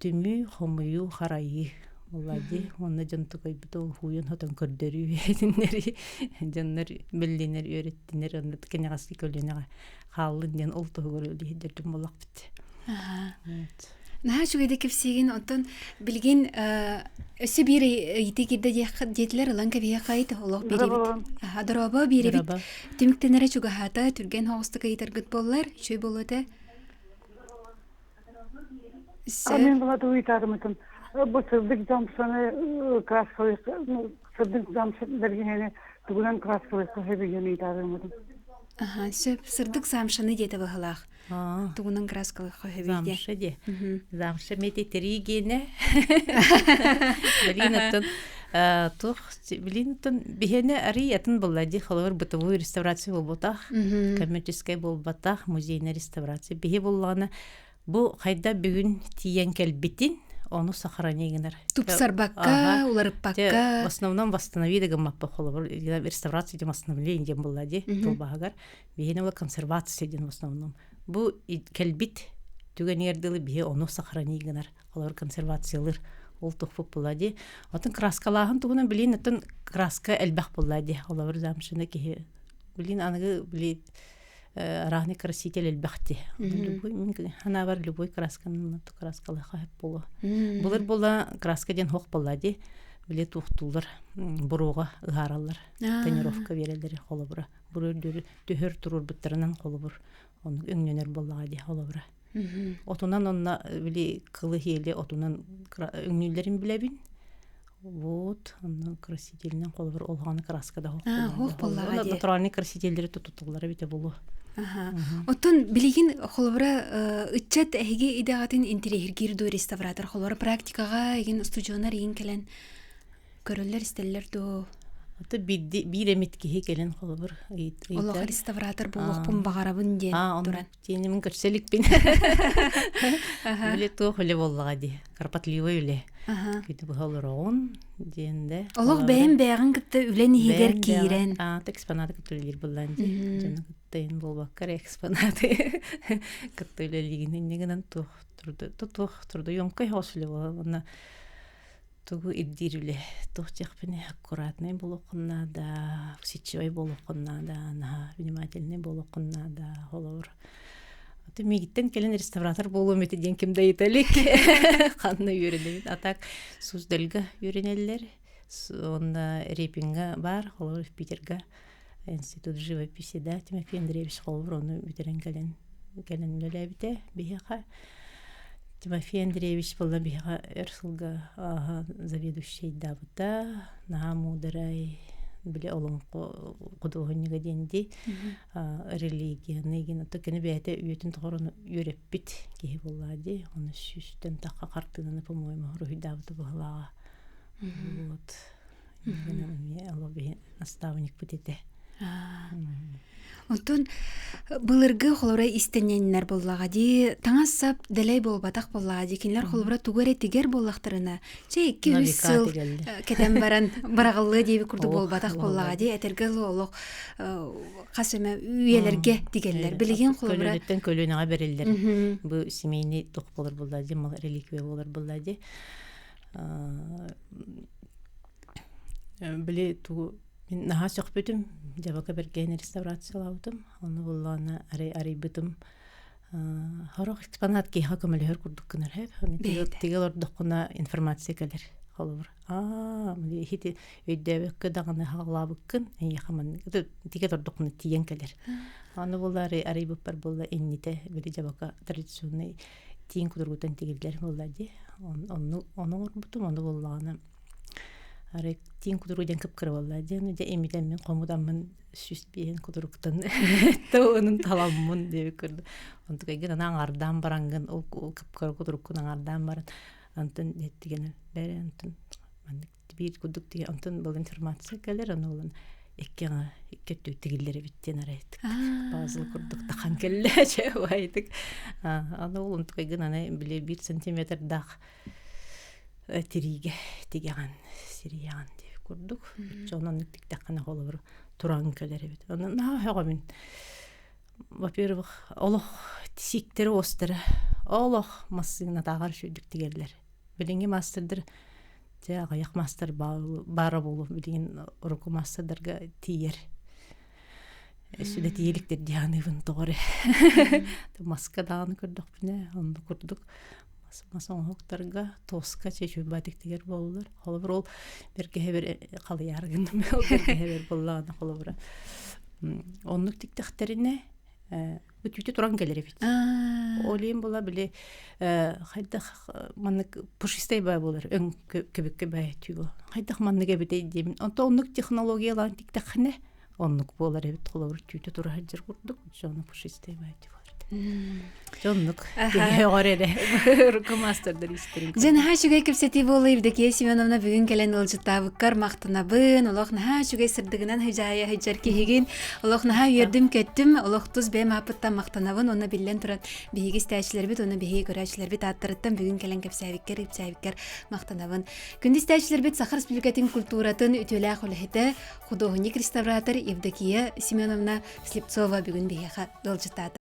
Speaker 2: түмү хомую харайы Олади, оны жонту койбут ол хуйын хотон көрдөрүү этиннери, жоннор белленер өйрөттүнер, оны кенегаски көлөнөгө хаалын ден ол тогору дедердим болак бит.
Speaker 1: Наха шугайда кепсеген онтон билген өсі бир ити кирде жетилер ылан кебие кайт олох беребит. Дороба беребит. Түмүктенере чугахата түрген хоостука итергит боллар, чөй болоте.
Speaker 6: Мен булады уйтарымытын. Bu sırdık camsını kraskoyu, sırdık camsını dergine tuğulan kraskoyu hep yeni idaremadım.
Speaker 1: Aha, sırdık zamşını diyete bakalak. Tuğulan kraskoyu hep yeni.
Speaker 2: Zamşı de. Zamşı medeteri gene. Bilin atın. Тух, билин тон бихене ари ятын буллади халар бытовой реставрация болботах, коммерческая болботах, музейная реставрация. Бихе булланы бу хайда бүгүн тиен келбитин onu сохранегенер.
Speaker 1: Тупсарбакка, уларыппакка.
Speaker 2: В основном восстановили гаммаппа холовар, реставрация дем восстановление дем буллади, толбагар. Бихенела консервация дем в основном. Бу келбит түгенердили бихе onu сохранегенер. Холовар консервациялар ол тухпуп буллади. Атын краскалаһын тугунан билин атын краска элбах буллади. Холовар замшына ки билин аныгы били рахни краситель элбахти. Любой ана бар любой красканы ту краскалаха хеп боло. Булар бола краска ден хок буллади. Биле тухтулар буруга ыгаралар. Тренировка берелер холобура. Бурөр төһөр турур буттарынан холобур. Оны өңнөнөр боллагади холобура. Отунан онна биле кылы хеле отунан өңнүлөрүн билебин. Вот, она красительная холобур олганы краскада хок.
Speaker 1: Хок боллагади.
Speaker 2: Натуральный красительдери тутулары бите болу.
Speaker 1: Оттон билигин холобура ытчат эһиги идагатын интерьергирду реставратор холобура практикага еген студионар еген келен көрөллөр истеллер до.
Speaker 2: Аты бир эметки келен холобур.
Speaker 1: Олох реставратор болуқпун багарабын ден туран.
Speaker 2: Тенемин көрселикпин. Биле то холе боллагади. Карпатливый үле. Күйті бұғалырауын дейінді.
Speaker 1: Олық бәйін бәйін күтті үлен егер кейрен.
Speaker 2: Экспонаты күттілер бұлдан dey. Жаны күттейін болбаққар экспонаты. Күттілерлігінен негінен тұрды. Йомкай хаусылы болы. Тугу иддирілі. Тух жақпіне аккуратный болуқынна да, сетчевай болуқынна да, внимательный болуқынна да, олауыр. Мегиттен келен реставратор болу метеден кимде италик. Қанны үйренелер. Атак Суздалга үйренелер. Онда Репинга бар, холор Питерга. Институт живописи да. Тимофей Андреевич холор оны үтерен келен лөләбите. Бихаха. Тимофей Андреевич была биха Эрсулга заведующий давыта. Наха мударай. Биле олон кудугынга денди религия неген токене бете үйтен тогорун үйрөппит ки боллади оны сүстен такка картынаны по-моему рухидавты була вот неген алоби наставник бутете
Speaker 1: Онтон былыргы холора истененнер боллагади таңассап делей болбатак боллагади кинлер холора тугары тигер боллактарына че 200 сыл кетен баран барагылы деби курду болбатак боллагади этергел олок касеме үйелерге дигеллер билеген холора
Speaker 2: көлөнөгө берилдер бу семейный ток болор боллади мал реликвия болор боллади биле ту наха сөкпөтүм жабака берген реставрациялаудым оны булланы ари бытым хорох экспонат ки хакымлер курдуккынар хеп тигел ордукуна информация келер холор мли хити өйдөбөккө даганы хаглабыккын яхаман тигел ордукуна тиен келер аны буллары ари буппар булла энните били жабака традиционный тиен кудургутан тигелдер буллади оны орбутум оны булланы Арек тин кудуруден кыпкыры боллади. Де эмитен мен комуданмын сүстбиен кудуруктан. Тоонун таламмын деп көрдү. Онтугайгын аңардан барангын, ол кыпкыры кудуруккун аңардан баран. Антын деттигени бере антын. Бир кудук деген антын бул информация келер, аны болон экке тигилери биттен арайт. Базыл курдук тахан келле же айтык. Аны ол онтугайгын аны биле 1 сантиметр дак тириге тигеген сириян деп көрдүк. Жонон тиктакана холор туран келер бит. Аны хагамын. Во-первых, олох тисиктери остары олох массыгына тагар шүдүк тигерлер. Билинги мастердер же аяк мастер бара болу билин уруку мастердерге тиер. Сүле тиеликтер дианыбын тоғыры. Маска дағаны көрдік біне, онды көрдік. Масон хоқтарға тоска чешу бәдіктігер болулар. Қолы бір ол берге бір қалы ярғынды ол берге бір болағаны қолы бір. Онлық тіктіқтеріне өте тұран келер бет. Олейін бола біле қайдақ манық пұшыстай бай болар, өң көбікке бай түйі. Қайдақ манығы бетей деймін. Онта онлық технологияларын тіктіқіне онлық болар ебет қолы бір түйті тұра жер құрдық. Жоны пұшыстай бай түйі. Жонлук горере руку мастердер истерин.
Speaker 1: Жана шугай кепсети болу Евдокия Семеновна бүгүн келен ылжытабыккар мактанабын, олохнаха шугай сырдыгынан хыжая хыжар кихигин, олохнаха үйөрдүм көттүм, олохтуз бем апыттан мактанабын, оны биллен туран биһиги истәчлербит, оны биһиги көрәчлербит аттырыттан бүгүн келен кепсәбиккер мактанабын. Күндү истәчлербит Сахар Республикатын культуратын үтөлә хулехете художник реставратор Евдокия Семеновна Слепцова бүгүн биһига ылжытады.